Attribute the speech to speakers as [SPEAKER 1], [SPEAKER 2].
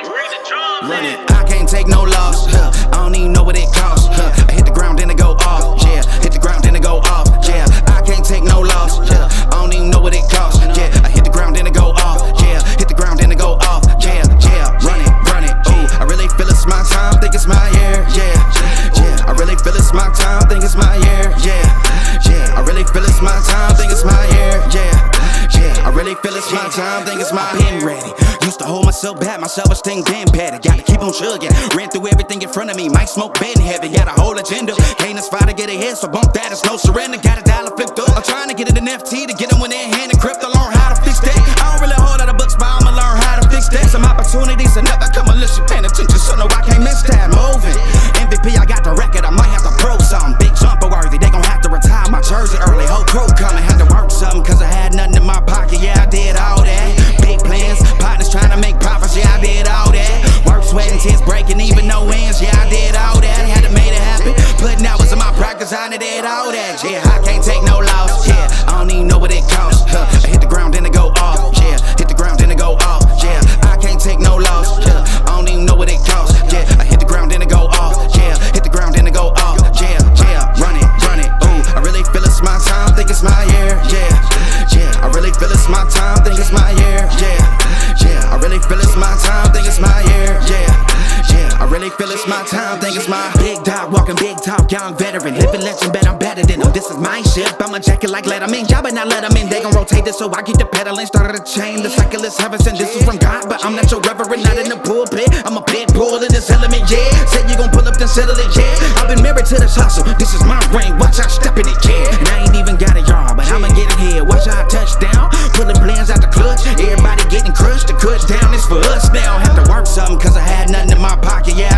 [SPEAKER 1] Run it. I can't take no loss. I don't even know what it costs. I hit the ground then it go off. Yeah, hit the ground then it go off. Yeah, I can't take no loss. I don't even know what it costs. Yeah, I hit the ground then it go off. Yeah, hit the ground then it go off. Yeah, yeah, run it, run it. Ooh, I really feel it's my time. Think it's my year. Yeah, yeah, I really feel it's my time. Think it's my year. Yeah, yeah, I really feel it's my time. Think it's my year. Yeah, yeah, I really feel it's my time. Think it's my pen ready. Used to hold myself back, my self-esteem damn bad. Gotta keep on chugging. Ran through everything in front of me. Might smoke bed in heaven. Got a whole agenda. Can't aspire to get ahead, so bump that. It's no surrender. Got a dollar flipped up. I'm trying to get it in FT to get them when they're hand and crypto. Learn how to fix that. I don't really hold out of books, but I'ma learn how to fix that. Some opportunities are never come unless you paying attention. So no, I can't miss that. Moving. MVP, I got the record. I might have to pro something. Big jumper worthy. They gon' have to retire my jersey early. Whole crew coming. Had to work something, cause I had nothing in my pocket. Yeah, I did all that. Big plans. Partners trying to make profits. Yeah, I did all that. Work, sweat, and tears breaking, even no ends. Yeah, I did all that. Had to make it happen. Putting hours in my practice, I did all that. Yeah, I can't take no loss. Yeah, I don't even know what it costs. I hit the ground, then it go off. Yeah, hit the ground, then it go off. Yeah, I can't take no loss. Yeah, I don't even know what it costs. Yeah, I hit the ground, then it go off. Yeah, hit the ground, then it go off. Yeah, yeah, run it, run it. Ooh, I really feel it's my time. Think it's my year. Yeah, yeah, I really feel it's my time. Think it's my year. Yeah, yeah, I really feel it's my time. Think it's my year. Yeah, yeah, I really feel it's my time. Think it's my big dog walking big talk. Young veteran, living legend, bet I'm better than them. This is my ship. I'ma jack it like Letterman. Y'all better not let them in. They gon' rotate this, so I keep the pedaling. Started a chain. The cycle is heaven sent. This is from God, but I'm not your reverend. Not in the pulpit. I'm a pit bull in this element. Yeah, said you gon' pull up, then settle it. Yeah, I've been married to this hustle. This is my ring. Watch out, step in it. Yeah, and I ain't even got a yard, but I'ma get it here. Watch out, touchdown. Pulling plans out the clutch. Everybody getting crushed. The cut down is for us now. Have to work something, cause I had nothing in my pocket. Yeah,